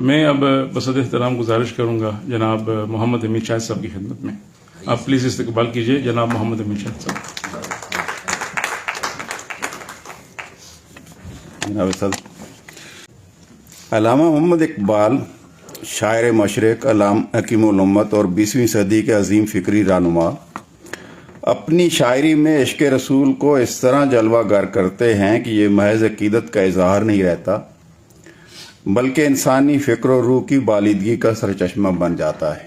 میں اب بصد احترام گزارش کروں گا جناب محمد امین شاہد صاحب کی خدمت میں. آپ پلیز استقبال کیجئے جناب محمد امین شاہد صاحب. جناب صدر، علامہ محمد اقبال شاعر مشرق، علام حکیم الامت اور 20ویں صدی کے عظیم فکری رہنما اپنی شاعری میں عشق رسول کو اس طرح جلوہ گر کرتے ہیں کہ یہ محض عقیدت کا اظہار نہیں رہتا بلکہ انسانی فکر و روح کی بالیدگی کا سرچشمہ بن جاتا ہے.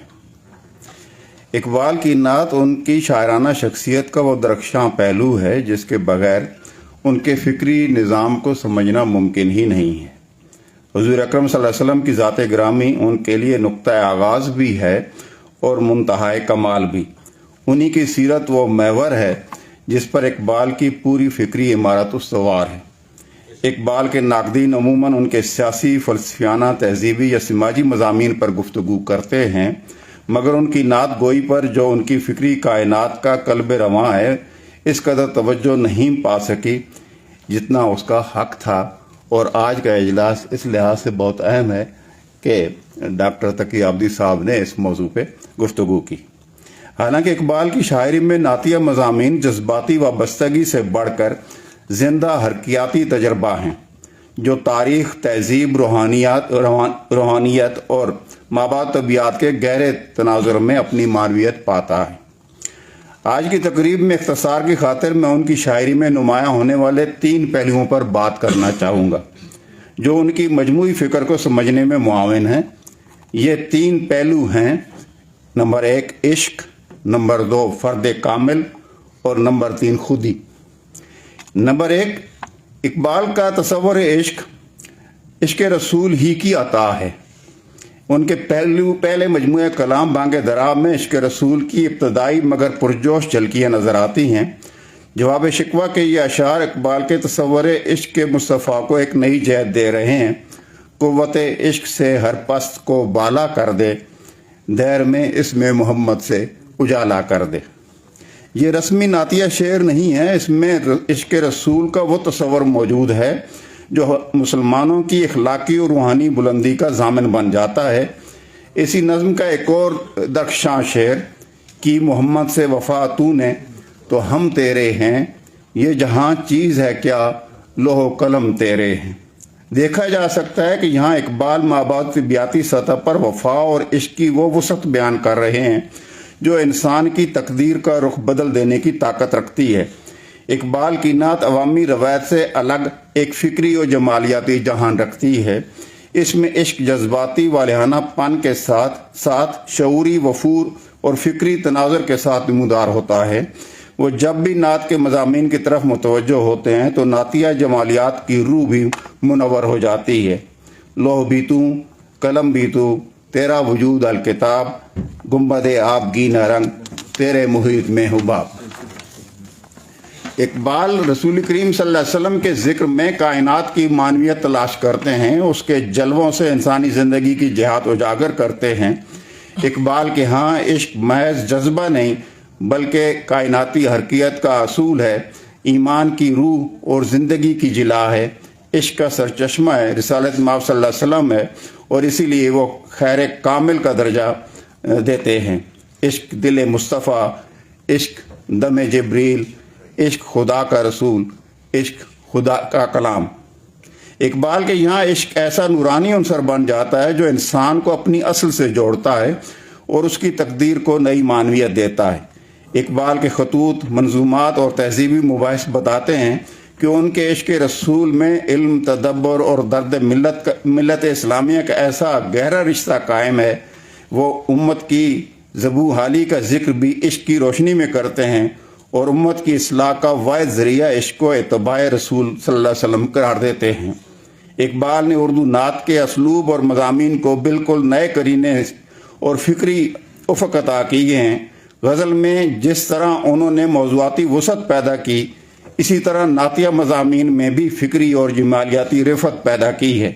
اقبال کی نعت ان کی شاعرانہ شخصیت کا وہ درخشاں پہلو ہے جس کے بغیر ان کے فکری نظام کو سمجھنا ممکن ہی نہیں ہے. حضور اکرم صلی اللہ علیہ وسلم کی ذات گرامی ان کے لیے نقطہ آغاز بھی ہے اور منتہائے کمال بھی. انہی کی سیرت وہ محور ہے جس پر اقبال کی پوری فکری عمارت استوار ہے. اقبال کے ناقدین عموماً ان کے سیاسی، فلسفیانہ، تہذیبی یا سماجی مضامین پر گفتگو کرتے ہیں، مگر ان کی نعت گوئی پر جو ان کی فکری کائنات کا قلب رواں ہے اس قدر توجہ نہیں پا سکی جتنا اس کا حق تھا. اور آج کا اجلاس اس لحاظ سے بہت اہم ہے کہ ڈاکٹر تقی عابدی صاحب نے اس موضوع پہ گفتگو کی. حالانکہ اقبال کی شاعری میں نعتیہ مضامین جذباتی وابستگی سے بڑھ کر زندہ حرکیاتی تجربہ ہیں جو تاریخ، تہذیب، روحانیت اور مابعد طبیعت کے گہرے تناظر میں اپنی معنویت پاتا ہے. آج کی تقریب میں اختصار کی خاطر میں ان کی شاعری میں نمایاں ہونے والے 3 پہلوؤں پر بات کرنا چاہوں گا جو ان کی مجموعی فکر کو سمجھنے میں معاون ہیں. یہ 3 پہلو ہیں: نمبر 1 عشق، نمبر 2 فرد کامل اور نمبر 3 خودی. نمبر 1، اقبال کا تصور عشق رسول ہی کی عطا ہے. ان کے پہلے مجموعہ کلام بانگ درا میں عشق رسول کی ابتدائی مگر پرجوش جھلکیاں نظر آتی ہیں. جواب شکوہ کے یہ اشعار اقبال کے تصور عشق مصطفیٰ کو ایک نئی جہت دے رہے ہیں. قوت عشق سے ہر پست کو بالا کر دے، دیر میں اس میں محمد سے اجالا کر دے. یہ رسمی نعتیہ شعر نہیں ہے، اس میں عشق رسول کا وہ تصور موجود ہے جو مسلمانوں کی اخلاقی اور روحانی بلندی کا ضامن بن جاتا ہے. اسی نظم کا ایک اور درخشاں شعر: کی محمد سے وفا تو نے تو ہم تیرے ہیں، یہ جہاں چیز ہے کیا لوح و قلم تیرے ہیں. دیکھا جا سکتا ہے کہ یہاں اقبال مابعد طبیعتی سطح پر وفا اور عشق کی وہ وسعت بیان کر رہے ہیں جو انسان کی تقدیر کا رخ بدل دینے کی طاقت رکھتی ہے. اقبال کی نعت عوامی روایت سے الگ ایک فکری اور جمالیاتی جہان رکھتی ہے. اس میں عشق جذباتی والہانہ پن کے ساتھ ساتھ شعوری وفور اور فکری تناظر کے ساتھ نمودار ہوتا ہے. وہ جب بھی نعت کے مضامین کی طرف متوجہ ہوتے ہیں تو نعتیہ جمالیات کی روح بھی منور ہو جاتی ہے. لوح بھی تو، قلم بھی تو، تیرا وجود الکتاب، گنبد آبگینہ رنگ، تیرے محیط میں حباب. اقبال رسول کریم صلی اللہ علیہ وسلم کے ذکر میں کائنات کی معنویت تلاش کرتے ہیں، اس کے جلووں سے انسانی زندگی کی جہات اجاگر کرتے ہیں. اقبال کے ہاں عشق محض جذبہ نہیں بلکہ کائناتی حرکیت کا اصول ہے، ایمان کی روح اور زندگی کی جلا ہے. عشق کا سرچشمہ ہے، رسالت مآب صلی اللہ علیہ وسلم ہے اور اسی لیے وہ خیر کامل کا درجہ دیتے ہیں. عشق دل مصطفیٰ، عشق دم جبریل، عشق خدا کا رسول، عشق خدا کا کلام. اقبال کے یہاں عشق ایسا نورانی عنصر بن جاتا ہے جو انسان کو اپنی اصل سے جوڑتا ہے اور اس کی تقدیر کو نئی معنویت دیتا ہے. اقبال کے خطوط، منظومات اور تہذیبی مباحث بتاتے ہیں کہ ان کے عشق رسول میں علم، تدبر اور درد ملت اسلامیہ کا ایسا گہرا رشتہ قائم ہے. وہ امت کی ذبح حالی کا ذکر بھی عشق کی روشنی میں کرتے ہیں اور امت کی اصلاح کا واحد ذریعہ عشق و اتباع رسول صلی اللہ علیہ وسلم قرار دیتے ہیں. اقبال نے اردو نعت کے اسلوب اور مضامین کو بالکل نئے قرینے اور فکری افق عطا کیے ہیں. غزل میں جس طرح انہوں نے موضوعاتی وسعت پیدا کی، اسی طرح نعتیہ مضامین میں بھی فکری اور جمالیاتی رفت پیدا کی ہے.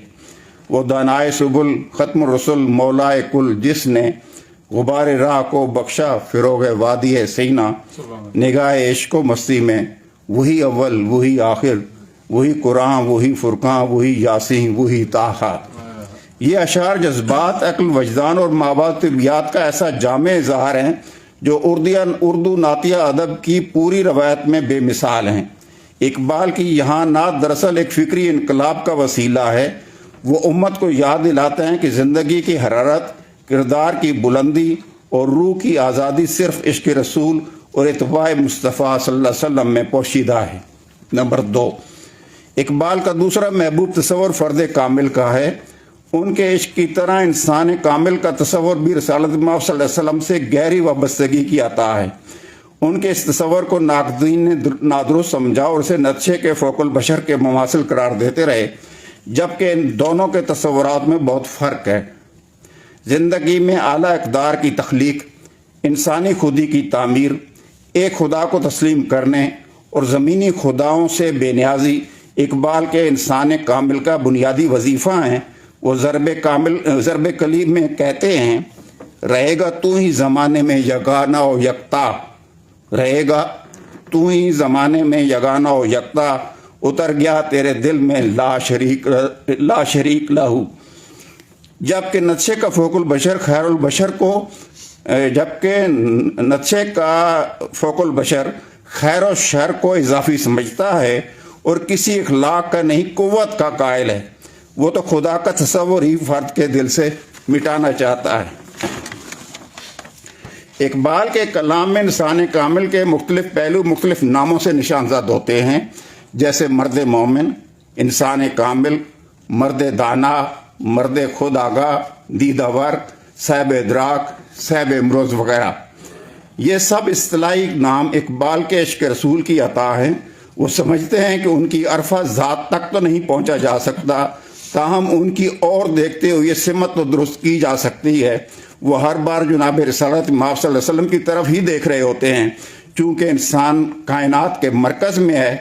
وہ دانائے سبل، ختم الرسل، مولائے کل، جس نے غبار راہ کو بخشا فروغ وادی سینہ، نگاہ عشق و مستی میں وہی اول وہی آخر، وہی قرآن وہی فرقان وہی یاسین وہی طٰہٰ. یہ اشعار جذبات، عقل، وجدان اور مابعد طبیعت کا ایسا جامع اظہار ہیں جو اردو نعتیہ ادب کی پوری روایت میں بے مثال ہیں۔ اقبال کی یہاں نعت دراصل ایک فکری انقلاب کا وسیلہ ہے۔ وہ امت کو یاد دلاتے ہیں کہ زندگی کی حرارت، کردار کی بلندی اور روح کی آزادی صرف عشق رسول اور اتباع مصطفیٰ صلی اللہ علیہ وسلم میں پوشیدہ ہے۔ نمبر 2، اقبال کا دوسرا محبوب تصور فرد کامل کا ہے۔ ان کے عشق کی طرح انسان کامل کا تصور بھی رسالت مآب صلی اللہ علیہ وسلم سے گہری وابستگی کی عطا ہے۔ ان کے اس تصور کو ناقدین نے نادرست سمجھا اور اسے نقشے کے فوق البشر کے مماثل قرار دیتے رہے، جبکہ ان دونوں کے تصورات میں بہت فرق ہے۔ زندگی میں اعلیٰ اقدار کی تخلیق، انسانی خودی کی تعمیر، ایک خدا کو تسلیم کرنے اور زمینی خداؤں سے بے نیازی اقبال کے انسان کامل کا بنیادی وظیفہ ہیں۔ وہ ضرب کلیم میں کہتے ہیں، رہے گا تو ہی زمانے میں یگانہ و یکتا، رہے گا تو ہی زمانے میں یگانہ و یکتا، اتر گیا تیرے دل میں لا شریک لہو۔ جبکہ نقشے کا فوق البشر خیر البشر کو خیر و شر کو اضافی سمجھتا ہے اور کسی اخلاق کا نہیں قوت کا قائل ہے، وہ تو خدا کا تصور ہی فرد کے دل سے مٹانا چاہتا ہے۔ اقبال کے کلام میں انسان کامل کے مختلف پہلو مختلف ناموں سے نشانزد ہوتے ہیں، جیسے مرد مومن، انسان کامل، مرد دانا، مرد خود آگاہ، دیدہ ور، صاحب ادراک، صاحب امروز وغیرہ۔ یہ سب اصطلاحی نام اقبال کے عشق رسول کی عطا ہیں۔ وہ سمجھتے ہیں کہ ان کی عرفہ ذات تک تو نہیں پہنچا جا سکتا، تاہم ان کی اور دیکھتے ہوئے سمت تو درست کی جا سکتی ہے۔ وہ ہر بار جناب رسالت مآب صلی اللہ علیہ وسلم کی طرف ہی دیکھ رہے ہوتے ہیں، چونکہ انسان کائنات کے مرکز میں ہے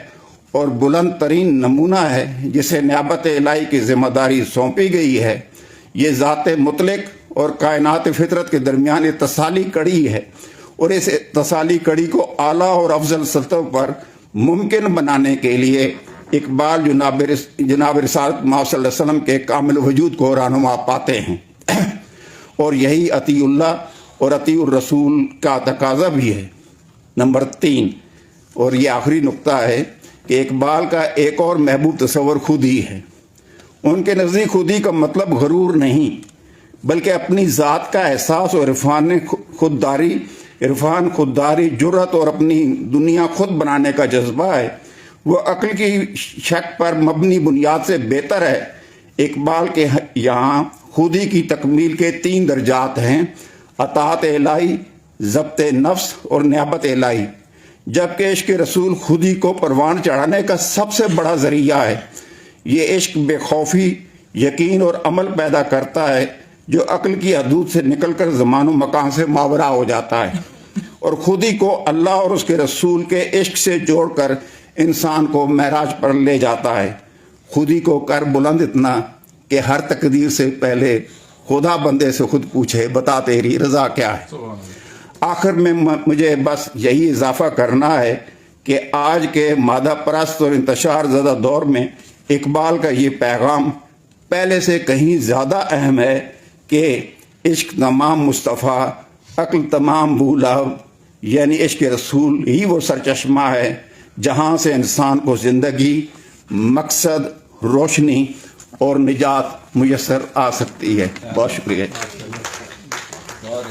اور بلند ترین نمونہ ہے جسے نیابت الہی کی ذمہ داری سونپی گئی ہے۔ یہ ذات مطلق اور کائنات فطرت کے درمیان اتصالی کڑی ہے، اور اس اتصالی کڑی کو اعلیٰ اور افضل سطح پر ممکن بنانے کے لیے اقبال جناب رسالت مآب صلی اللہ علیہ وسلم کے کامل وجود کو رہنما پاتے ہیں، اور یہی اطیع اللہ اور اطیع الرسول کا تقاضا بھی ہے۔ نمبر 3، اور یہ آخری نقطہ ہے کہ اقبال کا ایک اور محبوب تصور خودی ہے۔ ان کے نزدیک خودی کا مطلب غرور نہیں، بلکہ اپنی ذات کا احساس اور عرفان خودداری، جرأت اور اپنی دنیا خود بنانے کا جذبہ ہے۔ وہ عقل کی شک پر مبنی بنیاد سے بہتر ہے۔ اقبال کے یہاں خودی کی تکمیل کے 3 درجات ہیں: اطاعت الہی، ضبط نفس اور نیابت الہی، جبکہ عشق رسول خودی کو پروان چڑھانے کا سب سے بڑا ذریعہ ہے۔ یہ عشق بے خوفی، یقین اور عمل پیدا کرتا ہے جو عقل کی حدود سے نکل کر زمان و مکان سے ماورا ہو جاتا ہے، اور خودی کو اللہ اور اس کے رسول کے عشق سے جوڑ کر انسان کو معراج پر لے جاتا ہے۔ خودی کو کر بلند اتنا کہ ہر تقدیر سے پہلے خدا بندے سے خود پوچھے، بتا تیری رضا کیا ہے۔ آخر میں مجھے بس یہی اضافہ کرنا ہے کہ آج کے مادہ پرست اور انتشار زدہ دور میں اقبال کا یہ پیغام پہلے سے کہیں زیادہ اہم ہے کہ عشق تمام مصطفیٰ، عقل تمام بولہب، یعنی عشق رسول ہی وہ سرچشمہ ہے جہاں سے انسان کو زندگی، مقصد، روشنی اور نجات میسر آ سکتی ہے۔ بہت شکریہ۔ بہت